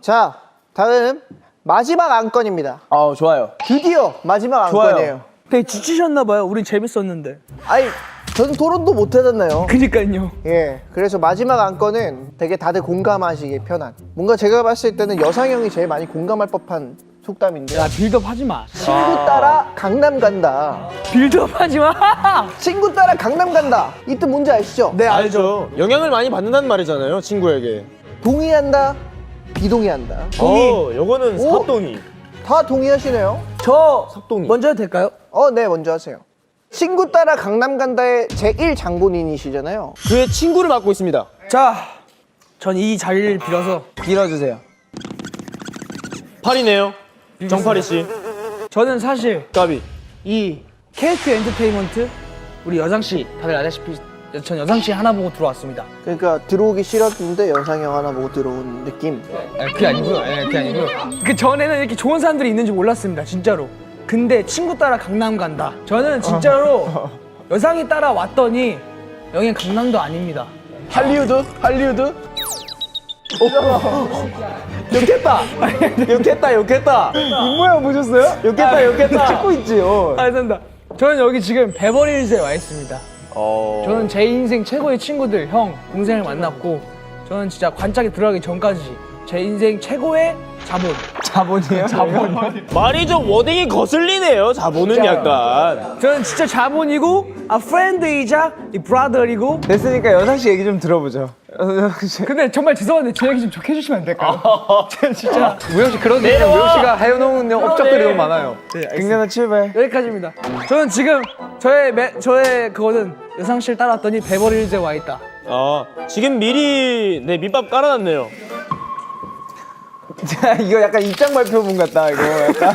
자, 다음 마지막 안건입니다. 좋아요. 드디어 마지막 안건이에요. 되게 지치셨나봐요. 우린 재밌었는데. 아니, 저는 토론도 못 해줬나요? 그니까요. 예, 그래서 마지막 안건은 되게 다들 공감하시기 편한, 뭔가 제가 봤을 때는 여상형이 제일 많이 공감할 법한 속담인데, 야, 빌드업 하지 마. 친구 따라 강남 간다. 빌드업 하지 마. 친구 따라 강남 간다. 이 뜻 뭔지 아시죠? 네, 알죠. 영향을 많이 받는다는 말이잖아요, 친구에게. 동의한다, 비동의한다. 요거는 오. 사동이. 다 동의하시네요. 저 섭동이. 먼저 해도 될까요? 네, 먼저 하세요. 친구 따라 강남 간다의 제1장본인이시잖아요. 그의 친구를 맡고 있습니다. 자, 전 이 자리를 빌어서 빌어주세요. 팔이네요. 정팔이 씨. 저는 사실 까비. 이 KQ 엔터테인먼트 우리 여상 씨 다들 아시다시피 전 여상 씨 하나 보고 들어왔습니다. 그러니까 들어오기 싫었는데 여상형 하나 보고 들어온 느낌. 그게 아니고요. 그게 아니고요. 그 전에는 이렇게 좋은 사람들이 있는지 몰랐습니다. 진짜로. 근데 친구 따라 강남 간다. 저는 진짜로 여상이 따라 왔더니 여긴 강남도 아닙니다. 할리우드? 욕했다. 입모양 보셨어요? 욕했다. 찍고 있지. 알겠습니다. 저는 여기 지금 베버리힐즈에 와 있습니다. 저는 제 인생 최고의 친구들, 형, 동생을 만났고 저는 진짜 관짝에 들어가기 전까지 제 인생 최고의 자본이에요? 말이 좀 워딩이 거슬리네요, 자본은 약간. 저는 진짜 자본이고 프렌드이자 이 브라더이고. 됐으니까 여상 씨 얘기 좀 들어보죠. 근데 정말 죄송한데 제 얘기 좀 좋게 해주시면 안 될까요? 진짜 우영 씨 그런 얘기는 우영 씨가 해놓은 업적들이 너무 많아요. 굉장한 출발. 여기까지입니다. 저는 지금 저의 그거는 여상 씨를 따라왔더니 베버리힐즈에 와 있다. 지금 미리 밑밥 깔아놨네요. 이거 약간 입장 발표문 같다 이거. 약간.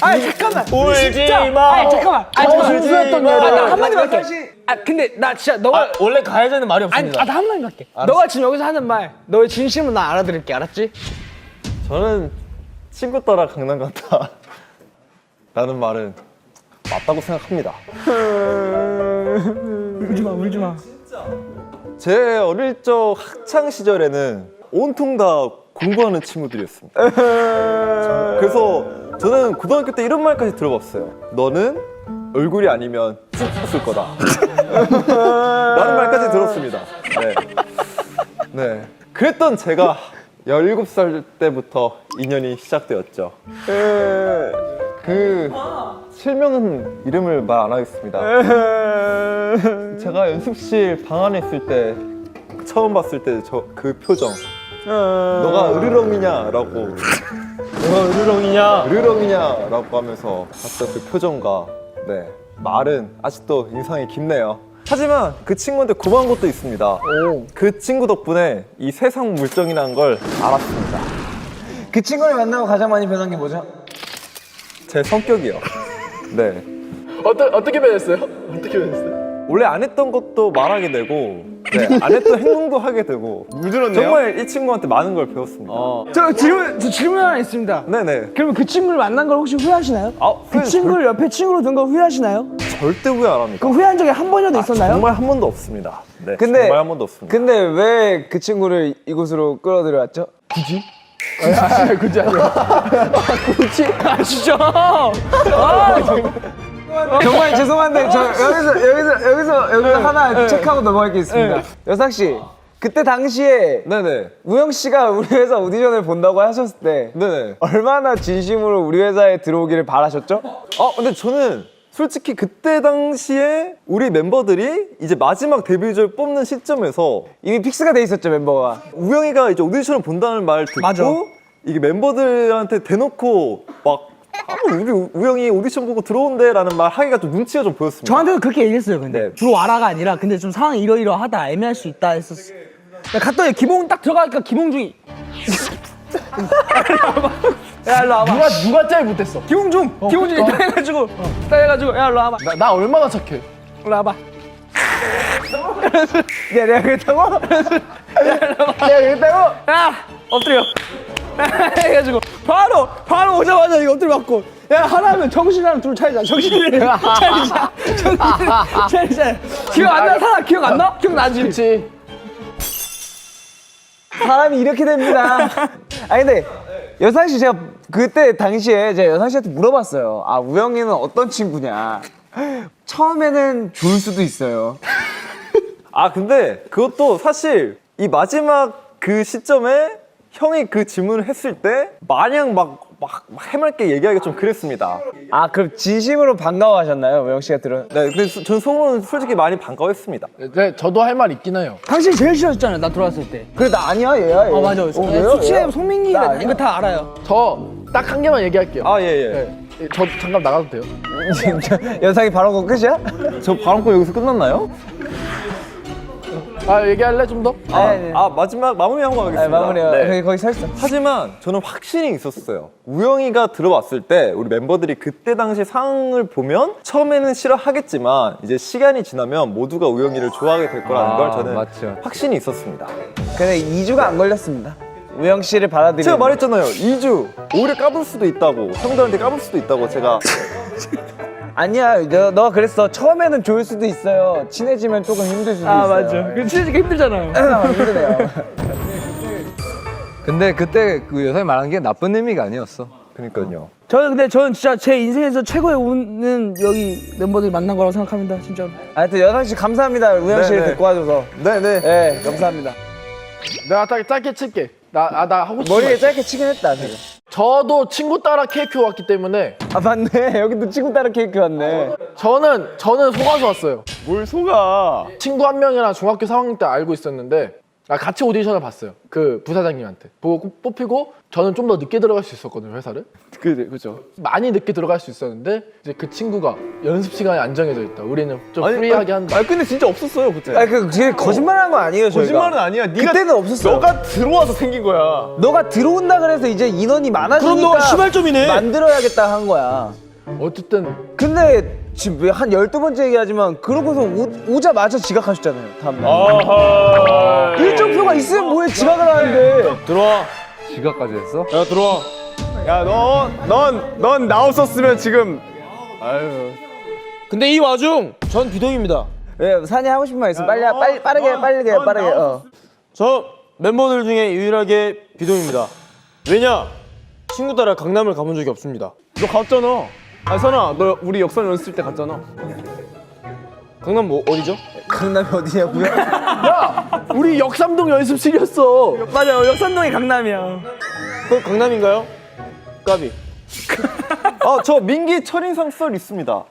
아니 잠깐만. 울지 마. 아니 잠깐만. 순수했던 나 한마디만 할게. 근데 나 진짜 너가 원래 가해자는 말이 없습니다. 나 한마디만 할게. 너가 지금 여기서 하는 말, 너의 진심은 나 알아들을게, 알았지? 저는 친구 따라 강남 갔다 라는 말은 맞다고 생각합니다. 울지 마. 제 어릴 적 학창 시절에는 온통 다 공부하는 친구들이었습니다. 그래서 저는 고등학교 때 이런 말까지 들어봤어요. 너는 얼굴이 아니면 쓸 거다 라는 말까지 들었습니다. 네. 그랬던 제가 17살 때부터 인연이 시작되었죠. 그 실명은 이름을 말 안 하겠습니다. 제가 연습실 방 안에 있을 때 처음 봤을 때 그 표정, 너가 으르렁이냐라고 으르렁이냐라고 하면서 봤던 그 표정과 말은 아직도 인상이 깊네요. 하지만 그 친구한테 고마운 것도 있습니다. 그 친구 덕분에 이 세상 물정이라는 걸 알았습니다. 그 친구를 만나고 가장 많이 변한 게 뭐죠? 제 성격이요. 네. 어떻게 변했어요? 원래 안 했던 것도 말하게 되고, 안 했던 행동도 하게 되고. 물들었네요. 정말 이 친구한테 많은 걸 배웠습니다. 저 질문 하나 있습니다. 네네. 그러면 그 친구를 만난 걸 혹시 후회하시나요? 그 친구를 옆에 친구로 둔 걸 후회하시나요? 절대 후회 안 합니다. 그 후회한 적이 한 번이라도 있었나요? 정말 한 번도 없습니다. 네, 근데 정말 한 번도 없습니다. 근데 왜 그 친구를 이곳으로 끌어들여왔죠? 굳이? 진짜? 정말 죄송한데 저 여기서 하나 체크하고 넘어갈 게 있습니다. 여상 씨 그때 당시에 네네. 우영 씨가 우리 회사 오디션을 본다고 하셨을 때 네네. 얼마나 진심으로 우리 회사에 들어오기를 바라셨죠? 근데 저는 솔직히 그때 당시에 우리 멤버들이 이제 마지막 데뷔를 뽑는 시점에서 이미 픽스가 돼 있었죠 멤버가. 우영이가 이제 오디션을 본다는 말 듣고 맞아. 이게 멤버들한테 대놓고 막 우리 우영이 오디션 보고 들어온대 라는 말 하기가 좀 눈치가 좀 보였습니다. 저한테도 그렇게 얘기했어요. 근데 네. 들어와라가 아니라 근데 좀 상황이 이러이러하다, 애매할 수 있다 했었어. 갔더니 기봉 딱 들어가니까 기봉중이 야 일로 와봐. 누가 제일 못했어? 기봉중이 딱 해가지고 야 일로 와봐. 나 얼마나 착해. 일로 와봐. 야 내가 그랬다고? 내가 그랬다고? 야 엎드려. 해가지고 바로 오자마자 이거 엎드려 맞고 야 하나면 정신이랑 둘 차이잖아. 정신을 차이자. 차이자. 기억 안 나? 사람 기억 안 나? 기억나지? 그렇지. 사람이 이렇게 됩니다. 아니 근데 여상 씨 제가 그때 당시에 제가 여상 씨한테 물어봤어요. 아 우영이는 어떤 친구냐. 처음에는 좋을 수도 있어요. 아 근데 그것도 사실 이 마지막 그 시점에 형이 그 질문을 했을 때 마냥 막 해맑게 얘기하기가 좀 그랬습니다. 아 그럼 진심으로 반가워하셨나요, 우영 씨가 들은? 네, 근데 전 속으로는 솔직히 많이 반가워했습니다. 네, 저도 할 말 있긴 해요. 당신 제일 싫어했잖아요. 나 들어왔을 때. 그래 나 아니야 얘야. 얘. 맞아. 왜요? 수치에 송민기가 나 아니야? 이거 다 알아요. 저 딱 한 개만 얘기할게요. 아 예예. 네. 저 잠깐 나가도 돼요? 진짜 여상이 바로 그 끝이야? 저 발언권 여기서 끝났나요? 아 얘기할래 좀 더? 마지막 마무리하고 가겠습니다. 마무리요. 네. 거기 서 있어. 하지만 저는 확신이 있었어요. 우영이가 들어왔을 때 우리 멤버들이 그때 당시 상황을 보면 처음에는 싫어하겠지만 이제 시간이 지나면 모두가 우영이를 좋아하게 될 거라는 걸 저는 확신이 있었습니다. 근데 2주가 안 걸렸습니다. 우영 씨를 받아들이는. 제가 말했잖아요. 2주 오히려 까불 수도 있다고, 형들한테 까불 수도 있다고 제가. 아니야, 너가 그랬어. 처음에는 좋을 수도 있어요. 친해지면 조금 힘들 수도 있어요. 맞아. 그 친해지기 힘들잖아요. 힘드네요. 근데 그때 그 여성이 말한 게 나쁜 의미가 아니었어. 그러니까요. 저는 진짜 제 인생에서 최고의 운은 여기 멤버들이 만난 거라고 생각합니다. 진짜. 하여튼 여상 씨 감사합니다. 우영 씨를 네네. 데리고 와줘서. 네네. 네, 감사합니다. 내가 짧게 칠게. 나 하고 싶은 머리에 말. 짧게 치긴 했다. 지금. 저도 친구 따라 케이크 왔기 때문에 아 맞네. 여기도 친구 따라 케이크 왔네. 저는 속아서 왔어요. 뭘 속아? 친구 한 명이랑 중학교 3학년 때 알고 있었는데 같이 오디션을 봤어요. 그 부사장님한테 보고 뽑히고 저는 좀 더 늦게 들어갈 수 있었거든요, 회사를. 그죠. 많이 늦게 들어갈 수 있었는데 이제 그 친구가 연습 시간이 안 정해져 있다. 우리는 좀 프리하게 한다. 아니 근데 진짜 없었어요 그때. 아 그 거짓말한 거 아니에요, 저희가. 거짓말은 아니야. 네가 그때는 없었어. 너가 들어와서 생긴 거야. 너가 들어온다 그래서 이제 인원이 많아지니까 그럼 너가 시발점이네. 만들어야겠다 한 거야. 어쨌든 근데 지금 왜 한 12번째 얘기하지만 그러고서 오자마자 지각하셨잖아요, 다음날. 아하. 일정표가 있으면 뭐해 지각을 하는데. 들어와. 지각까지 했어? 야 들어와. 야 넌 나 없었으면 지금. 아유. 근데 이 와중 전 비동입니다. 왜 산이 하고 싶은 말 있으면 빠르게. 저 멤버들 중에 유일하게 비동입니다. 왜냐? 친구 따라 강남을 가본 적이 없습니다. 너 갔잖아. 아 선아, 너 우리 역선 연습 때 갔잖아. 강남 뭐 어디죠? 강남이 어디냐고요? 야, 우리 역삼동 연습실이었어. 맞아요. 역산동이 강남이야. 그 강남인가요? 까비. 저 민기 첫인상 썰 있습니다.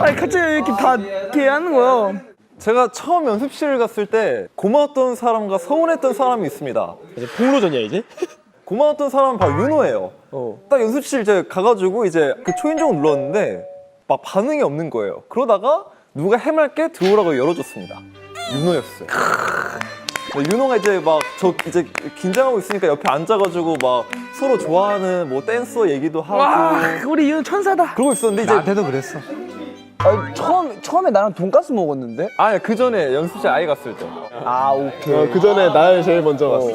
아니 갑자기 이렇게 다 이렇게 하는 거야. 제가 처음 연습실 갔을 때 고마웠던 사람과 서운했던 사람이 있습니다. 이제 폭로전이야 이제? 고마웠던 사람은 바로 윤호예요. 딱 연습실 이제 가가지고 이제 그 초인종을 눌렀는데 막 반응이 없는 거예요. 그러다가 누가 해맑게 들어오라고 열어줬습니다. 윤호였어요. 윤호가 이제 막 저 이제 긴장하고 있으니까 옆에 앉아가지고 막 서로 좋아하는 뭐 댄서 얘기도 하고 와, 우리 이은 천사다. 그러고 있었는데 이제 나한테도 그랬어. 아니, 처음에 나랑 돈가스 먹었는데? 그 전에 연습실 아예 갔을 때. 아 오케이. 그 전에 날 제일 먼저 갔어.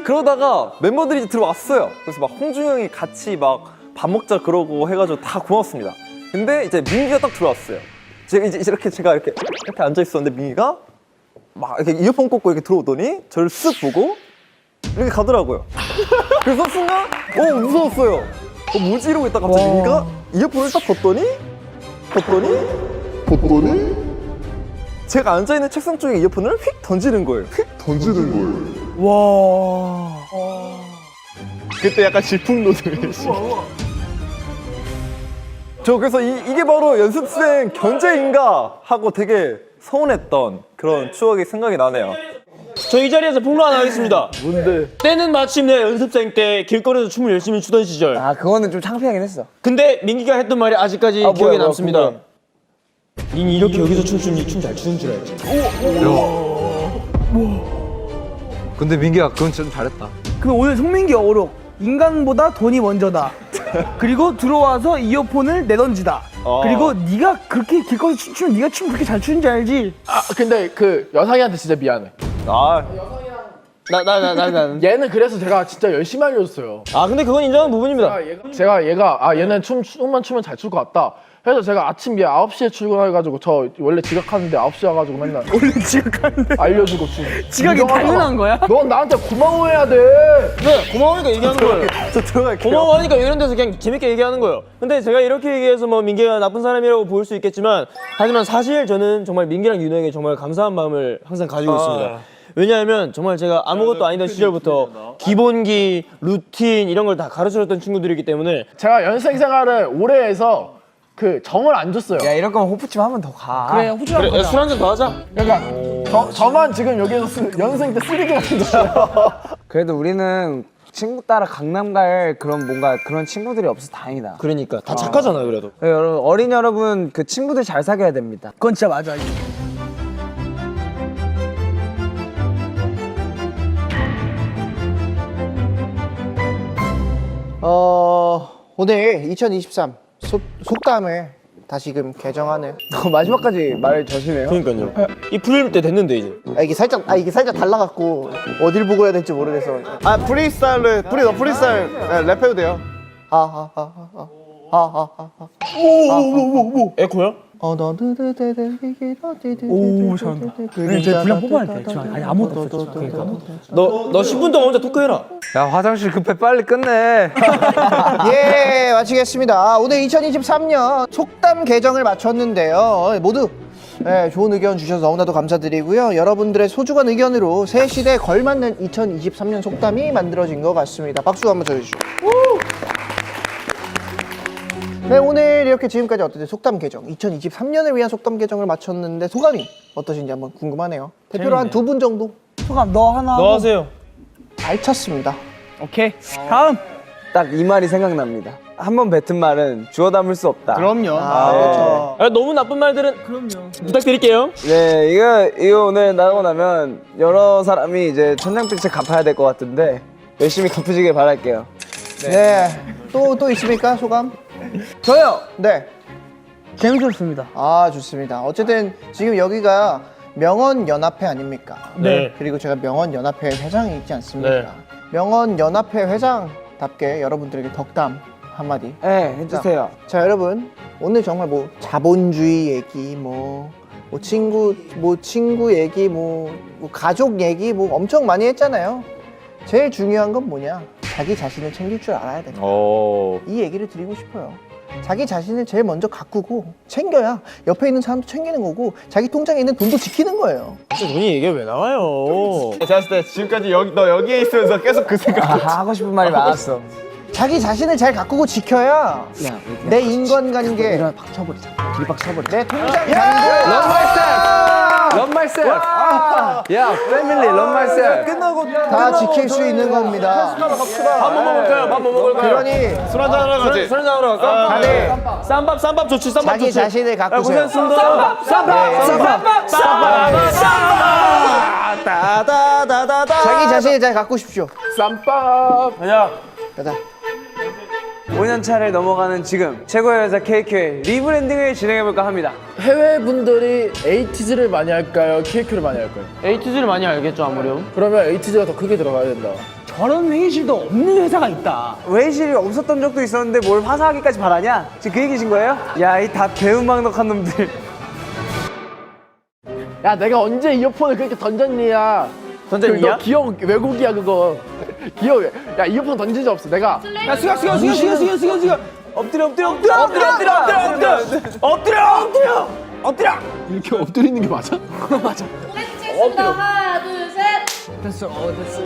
그러다가 멤버들이 이제 들어왔어요. 그래서 막 홍준이 형이 같이 막 밥 먹자 그러고 해가지고 다 고맙습니다. 근데 이제 민기가 딱 들어왔어요. 제가 이제 제가 이렇게 앉아 있었는데 민기가 막 이렇게 이어폰 꽂고 이렇게 들어오더니 저를 쓱 보고 이렇게 가더라고요. 그래서 순간 무서웠어요. 뭐지 이러고 있다 갑자기 민기가 이어폰을 딱 벗더니 제가 앉아 있는 책상 쪽에 이어폰을 휙 던지는 거예요. 그때 약간 질풍노도를 저 그래서 이게 바로 연습생 견제인가 하고 되게 서운했던 그런 추억이 생각이 나네요. 저 이 자리에서 폭로 하나 하겠습니다. 뭔데? 때는 마침 내 연습생 때 길거리에서 춤을 열심히 추던 시절. 아 그거는 좀 창피하긴 했어. 근데 민기가 했던 말이 아직까지 기억에 뭐야, 남습니다. 뭐야. 닌이 이렇게 여기서 춤추니 춤 잘 추는 줄 알지? 근데 민기야 그건 좀 잘했다. 그 오늘 송민기 어록 인간보다 돈이 먼저다. 그리고 들어와서 이어폰을 내던지다. 그리고 네가 그렇게 길거리 춤추면 네가 춤 그렇게 잘 추는 줄 알지? 근데 그 여상이한테 진짜 미안해. 나. 얘는 그래서 제가 진짜 열심히 알려줬어요. 아 근데 그건 인정하는 부분입니다. 제가 얘가 얘는 춤만 추면 잘 출 것 같다. 그래서 제가 아침 얘 9시에 출근해가지고 저 원래 지각하는데 9시 와가지고 맨날 원래 지각하는데 알려주고 춤. 지각이 인정하다가 당연한 거야? 넌 나한테 고마워해야 돼. 네, 고마우니까 얘기하는 거예요. 저 들어갈게요. 고마워하니까 이런 데서 그냥 재밌게 얘기하는 거예요. 근데 제가 이렇게 얘기해서 뭐 민기가 나쁜 사람이라고 보일 수 있겠지만 하지만 사실 저는 정말 민기랑 윤호에게 정말 감사한 마음을 항상 가지고 있습니다. 왜냐하면 정말 제가 아무것도 아니던 시절부터 기본기, 루틴 이런 걸 다 가르쳐줬던 친구들이기 때문에 제가 연생 생활을 오래 해서 그 정을 안 줬어요. 야 이럴 거면 호프집 한 번 더 가. 그래 후추 한번 그래 가자. 술 한잔 더 하자. 그러니까 저만 지금 여기에서 연생 때 쓰레기 같은 거예요. 그래도 우리는 친구 따라 강남 갈 그런 뭔가 그런 친구들이 없어서 다행이다. 그러니까 다 착하잖아요 그래도. 네, 여러분 어린 여러분 그 친구들 잘 사귀어야 됩니다. 그건 진짜 맞아. 오늘 2023 속담을 다시금 개정하는 마지막까지 말을 저시네요. 그러니까요. 이 풀릴 때 됐는데 이제. 이게 살짝 달라갖고 어딜 보고 해야 될지 모르겠어. 프리스타일 랩해도 돼요. 에코요? 오 잘한다. 저희 분량 뽑아야 돼. 지금 아니 아무것도 없어. 그러니까. 너 10분 동안 혼자 토크해라. 야 화장실 급해 빨리 끝내. 예, 마치겠습니다. 오늘 2023년 속담 개정을 마쳤는데요. 모두 좋은 의견 주셔서 너무나도 감사드리고요. 여러분들의 소중한 의견으로 새 시대에 걸맞는 2023년 속담이 만들어진 것 같습니다. 박수 한번 쳐주시죠. 네, 오늘 이렇게 지금까지 어떻게 속담 개정 2023년을 위한 속담 개정을 마쳤는데 소감이 어떠신지 한번 궁금하네요. 대표로 한 2분 정도 소감 너 하나. 너 하세요. 알찼습니다. 오케이. 다음. 딱 이 말이 생각납니다. 한 번 뱉은 말은 주워 담을 수 없다. 그럼요. 그렇죠. 아, 너무 나쁜 말들은 부탁드릴게요. 네, 이거 오늘 나가고 나면 여러 사람이 이제 천냥빚을 갚아야 될 것 같은데 열심히 갚으시길 바랄게요. 네. 또 있습니까? 소감? 저요. 네. 재밌었습니다. 아, 좋습니다. 어쨌든 지금 여기가 명언연합회 아닙니까? 네. 그리고 제가 명언연합회 회장이 있지 않습니까? 네. 명언연합회 회장답게 여러분들에게 덕담 한마디. 네, 해주세요. 자, 여러분 오늘 정말 뭐 자본주의 얘기, 뭐 친구 얘기, 뭐 가족 얘기 뭐 엄청 많이 했잖아요. 제일 중요한 건 뭐냐? 자기 자신을 챙길 줄 알아야 된다. 이 얘기를 드리고 싶어요. 자기 자신을 제일 먼저 가꾸고 챙겨야 옆에 있는 사람도 챙기는 거고 자기 통장에 있는 돈도 지키는 거예요. 진짜 돈이 얘기 왜 나와요? 제가 봤을 때 지금까지 너 여기에 있으면서 계속 그 생각. 하고 싶은 말이 많았어. 자기 자신을 잘 가꾸고 지켜야 내 인간관계, 이런 박 쳐버리자. 길박 쳐버리자. 내 통장 잔고 Love myself. 야 패밀리 love myself. 다 지킬 수 있는 겁니다. 밥 뭐 먹을까요? 밥 뭐 먹을까요? 그러니 술 한잔 하러 가지. 술 한잔 하러 갈까? 다들 쌈밥 좋지. 쌈밥 자기 좋지. 자신을 가꾸세요. 고생했습니다. 자기 자신을 잘 가꾸십시오. 쌈밥. 가자. 가자. 5년 차를 넘어가는 지금 최고의 여자 KQ의 리브랜딩을 진행해볼까 합니다. 해외 분들이 에이티즈를 많이 할까요? KQ를 많이 할까요? 에이티즈를 많이 알겠죠 아무래도. 그러면 에이티즈가 더 크게 들어가야 된다. 저런 회의실도 없는 회사가 있다. 회의실이 없었던 적도 있었는데 뭘 화사하기까지 바라냐? 지금 그 얘기신 거예요? 야, 이 다 배은망덕한 놈들. 야 내가 언제 이어폰을 그렇게 던졌니야? 던졌니야? 너 기억 왜곡이야 그거. 기억. 야 이어폰 던진 적 없어. 내가 야 수경. 엎드려. 이렇게 엎드리는 게 맞아? 하나, 둘, 셋. 됐어. 됐어.